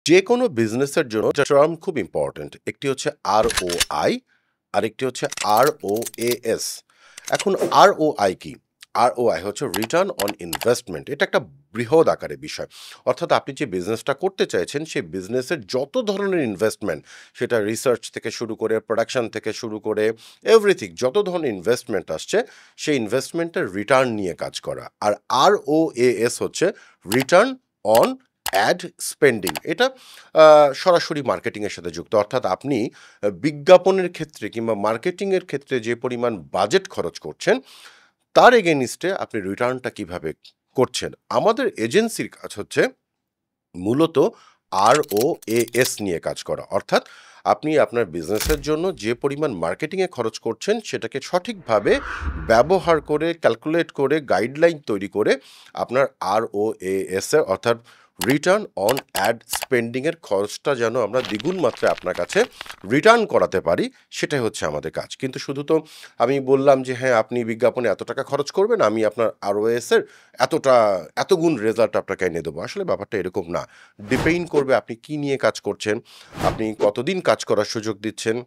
যে কোনো বিজনেসের জন্য টার্ম খুব ইম্পর্ট্যান্ট। একটি হচ্ছে ROI, আরেকটি হচ্ছে ROAS। এখন ROI কি? ROI হচ্ছে রিটার্ন অন ইনভেস্টমেন্ট। এটা একটা বৃহৎ আকারের বিষয়। অর্থাৎ আপনি যে বিজনেসটা করতে চাইছেন, সেই বিজনেসের যত ধরনের ইনভেস্টমেন্ট, সেটা রিসার্চ থেকে শুরু করে, প্রোডাকশন থেকে শুরু করে, এভরিথিং যত ধরনের ইনভেস্টমেন্ট আসছে, সেই ইনভেস্টমেন্টের রিটার্ন নিয়ে কাজ করা। আর ROAS হচ্ছে রিটার্ন অন অ্যাড স্পেন্ডিং। এটা সরাসরি মার্কেটিংয়ের সাথে যুক্ত। অর্থাৎ আপনি বিজ্ঞাপনের ক্ষেত্রে কিংবা মার্কেটিংয়ের ক্ষেত্রে যে পরিমাণ বাজেট খরচ করছেন, তার এগেইনস্টে আপনি রিটার্নটা কিভাবে করছেন। আমাদের এজেন্সির কাজ হচ্ছে মূলত ROAS নিয়ে কাজ করা। অর্থাৎ আপনি আপনার বিজনেসের জন্য যে পরিমাণ মার্কেটিংয়ে খরচ করছেন, সেটাকে সঠিকভাবে ব্যবহার করে, ক্যালকুলেট করে, গাইডলাইন তৈরি করে আপনার ROAS এর অর্থাৎ রিটার্ন অন অ্যাড স্পেন্ডিং এর খরচটা যেন আমরা দ্বিগুণ মাত্রায় আপনার কাছে রিটার্ন করাতে পারি, সেটাই হচ্ছে আমাদের কাজ। কিন্তু শুধু তো আমি বললাম যে হ্যাঁ, আপনি বিজ্ঞাপনে এত টাকা খরচ করবেন, আমি আপনার ROAS এর এতটা এতগুণ রেজাল্ট আপনাকে এনে দেবো। আসলে ব্যাপারটা এরকম না। ডিপেন্ড করবে আপনি কি নিয়ে কাজ করছেন, আপনি কতদিন কাজ করার সুযোগ দিচ্ছেন,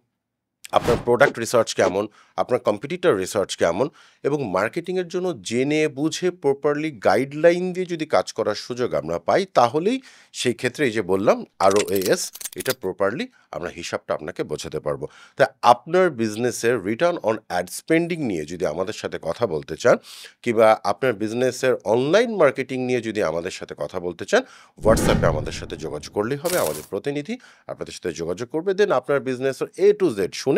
আপনার প্রোডাক্ট রিসার্চ কেমন, আপনার কম্পিটিটর রিসার্চ কেমন, এবং মার্কেটিংয়ের জন্য জেনে বুঝে প্রপারলি গাইডলাইন দিয়ে যদি কাজ করার সুযোগ আমরা পাই, তাহলেই সেই ক্ষেত্রে এই যে বললাম ROAS, এটা প্রপারলি আমরা হিসাবটা আপনাকে বোঝাতে পারবো। তাই আপনার বিজনেসের রিটার্ন অন অ্যাড স্পেন্ডিং নিয়ে যদি আমাদের সাথে কথা বলতে চান, কিংবা আপনার বিজনেসের অনলাইন মার্কেটিং নিয়ে যদি আমাদের সাথে কথা বলতে চান, হোয়াটসঅ্যাপে আমাদের সাথে যোগাযোগ করলেই হবে। আমাদের প্রতিনিধি আপনাদের সাথে যোগাযোগ করবে। দেন আপনার বিজনেসের A to Z শুনে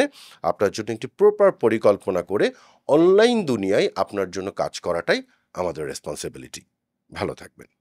আপনার জন্য একটি প্রপার পরিকল্পনা করে অনলাইন দুনিয়ায় আপনার জন্য কাজ করাটাই আমাদের রেসপন্সিবিলিটি। ভালো থাকবেন।